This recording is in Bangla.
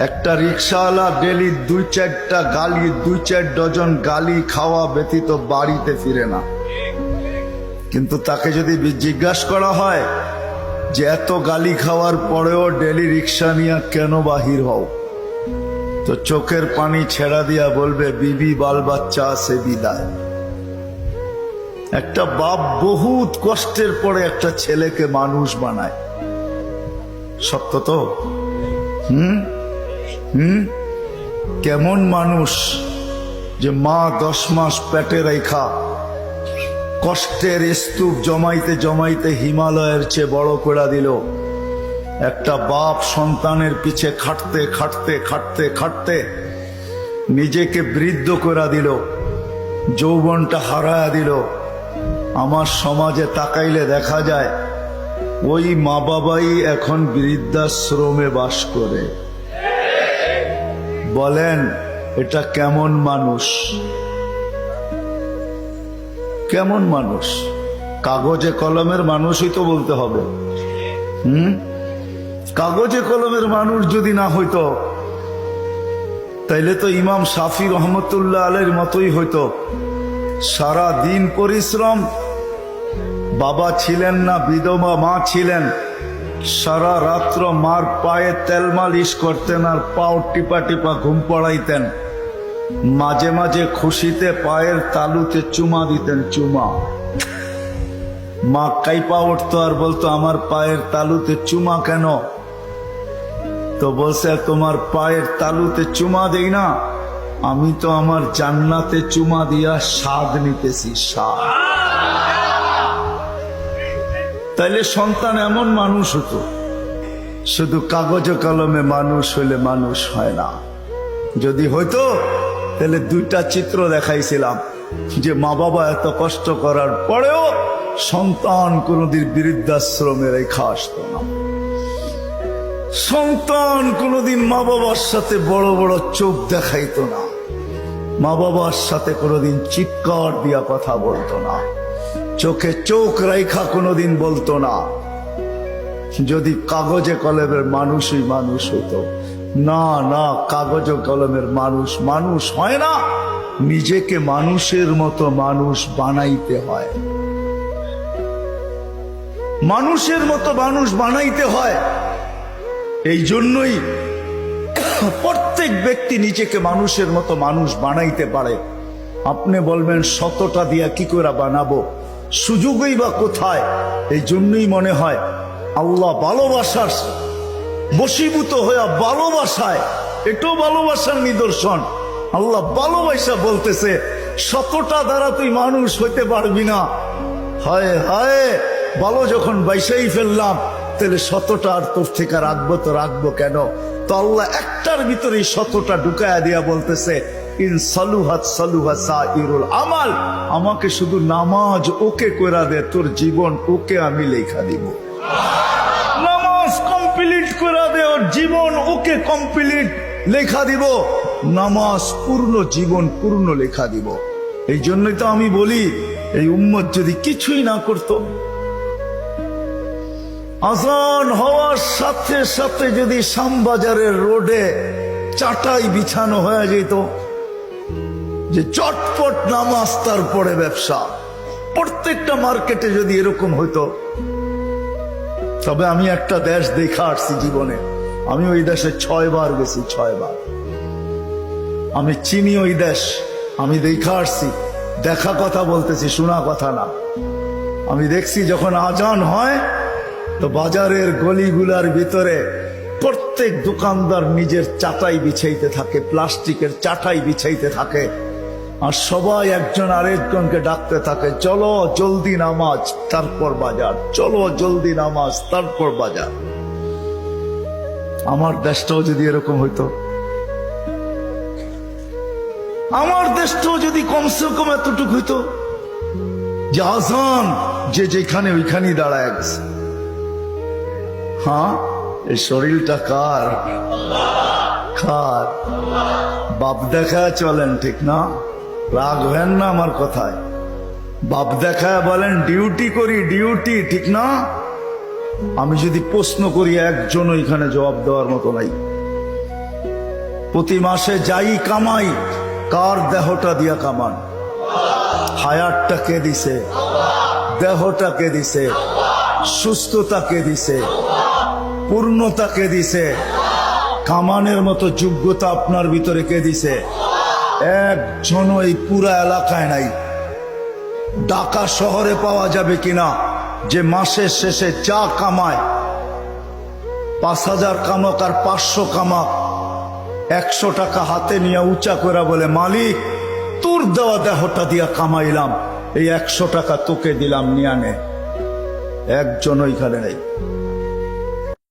একটা রিক্সাওয়ালা ডেলি 2-4 ডজন গালি খাওয়া ব্যতীত বাড়িতে ফিরে না। কিন্তু তাকে যদি জিজ্ঞাসা করা হয় যে এত গালি খাওয়ার পরেও ডেলি রিক্সা নিয়ে কেন বাহির হও, তো চোখের পানি ছেড়া দিয়া বলবে বিবি বাল বাচ্চা আছে বিদায়। একটা বাপ বহুত কষ্টের পরে একটা ছেলেকে মানুষ বানায়, সত্য তো? কেমন মানুষ যে মা 10 মাস পেটে রেখা কষ্টের স্তূপ জমাইতে জমাইতে হিমালয়ের চেয়ে বড় করে দিল। একটা বাপ সন্তানের পিছে খাটতে খাটতে খাটতে খাটতে নিজেকে বৃদ্ধ করে দিল, যৌবনটা হারায়া দিল। আমার সমাজে তাকাইলে দেখা যায় ওই মা বাবাই এখন বৃদ্ধাশ্রমে বাস করে। বলেন এটা কেমন মানুষ? কেমন মানুষ? কাগজে কলমের মানুষই তো বলতে হবে। কাগজে কলমের মানুষ যদি না হইতো তাইলে তো ইমাম শাফি রহমতুল্লাহ আলাইহির মতোই হইতো। সারা দিন পরিশ্রম, বাবা ছিলেন না, বিধবা মা ছিলেন, সারা রাত্র মার পায়ে তেল মালিশ করতেন আর পাও টিপা টিপা ঘুম পড়াইতেন। মাঝে মাঝে খুশিতে পায়ের তালুতে চুমা দিতেন, চুমা। মা কাইপা উঠতো আর বলতো আমার পায়ের তালুতে চুমা কেন? তো বলছে তোমার পায়ের তালুতে চুমা দেই না, আমি তো আমার জান্নাতে চুমা দিয়া স্বাদ নিতেছি, স্বাদ। তাইলে সন্তান এমন মানুষ হতো। শুধু কাগজে কলমে মানুষ হইলে মানুষ হয় না। যদি হইতো তাহলে 2টা চিত্র দেখাইছিলাম যে মা বাবা এত কষ্ট করার পরেও সন্তান কোনদিন বৃদ্ধাশ্রমে রেখা আসতো না। সন্তান কোনদিন মা বাবার সাথে বড় বড় চোখ দেখাইতো না, মা বাবার সাথে কোনদিন চিৎকার দিয়া কথা বলতো না, চোখে চোখ রেখা কোনদিন বলতো না। যদি কাগজে কলমের মানুষই মানুষ হতো। না না, কাগজে কলমের মানুষ মানুষ হয় না, নিজেকে মানুষের মতো মানুষ বানাইতে হয়। মানুষের মতো মানুষ বানাইতে হয়। এই জন্যই প্রত্যেক ব্যক্তি নিজেকে মানুষের মতো মানুষ বানাইতে পারে। আপনি বলবেন 100টা দিয়া কি করে বানাবো, সুযোগই বা কোথায়? এই জন্যই মনে হয় আল্লাহ ভালোবাসার বশীভূত হইয়া ভালোবাসায়, এটাও ভালোবাসার নিদর্শন। আল্লাহ ভালোবাসা বলতেছে 100টা দ্বারা তুই মানুষ হইতে পারবি না। হায় হায়, ভালো যখন বাইসাই ফেললাম তাহলে 100টা আর তোর থেকে রাখবো তো রাখবো কেন? তো আল্লাহ একটার ভিতরে 100টা ঢুকায়া দিয়া বলতেছে ইন সালুহাত সালুহা সাইরুল আমাল, আমাকে শুধু নামাজ ওকে কইরা দে, তোর জীবন ওকে আমি লেখা দিব। নামাজ কমপ্লিট কইরা দে, ওর জীবন ওকে কমপ্লিট লেখা দিব। নামাজ পূর্ণ, জীবন পূর্ণ লেখা দিব। এই জন্যই তো আমি বলি এই উম্মত যদি কিছুই না করতো, আজান হওয়ার সাথে সাথে যদি শ্যামবাজারের রোডে চাটাই বিছানো হয়ে যেত যে চটপট নামাজ তারপরে ব্যবসা, প্রত্যেকটা মার্কেটে যদি এরকম হইতো। তবে আমি একটা দেশ দেখা আসছি জীবনে, আমি ওই দেশে 6 বার গেছি, 6 বার। আমি চিনি ওই দেশ, আমি দেখা আসছি। দেখা কথা বলতেছি, শোনা কথা না। আমি দেখছি যখন আজান হয় তো বাজারের গলিগুলার ভিতরে প্রত্যেক দোকানদার নিজের চাটাই বিছাইতে থাকে, প্লাস্টিকের চাটাই বিছাইতে থাকে, আর সবাই একজন আরেকজনকে ডাকতে থাকে চলো জলদি নামাজ তারপর বাজার, চলো জলদি নামাজ তারপর বাজার। আমার দেশটাও যদি এরকম হইতো, আমার দেশটাও যদি কমসে কম এতটুকু হইতো যে আজান যে যেখানে ওইখানেই দাঁড়ায় গেছে। হ্যাঁ, এই শরীরটা কার? কার? বাপ দেখা চলেন, ঠিক না? রাগ হেন না আমার কথায়। বাপ দেখা বলেন ডিউটি করি, ডিউটি, ঠিক না? আমি যদি প্রশ্ন করি একজন এখানে জবাব দেওয়ার মতো নাই। প্রতি মাসে যাই কামাই, কার দেহটা দিয়া কামান? হায়াতটা কে দিছে? দেহটা কে দিছে? সুস্থতা কে দিছে? পূর্ণতা কে দিছে? কামানের মতো যোগ্যতা আপনার ভিতরে কে দিছে? একজন এই পুরা এলাকায় নাই। ঢাকা শহরে পাওয়া যাবে কিনা যে মাসের শেষে যা কামায়, 5,000 কামাক আর 500 কামাক, 100 টাকা হাতে নিয়ে উঁচা করে বলে, মালিক তোর দেওয়া দেহটা দিয়া কামাইলাম, এই 100 টাকা তোকে দিলাম, নিয়ে নে। একজন ওইখানে নেই।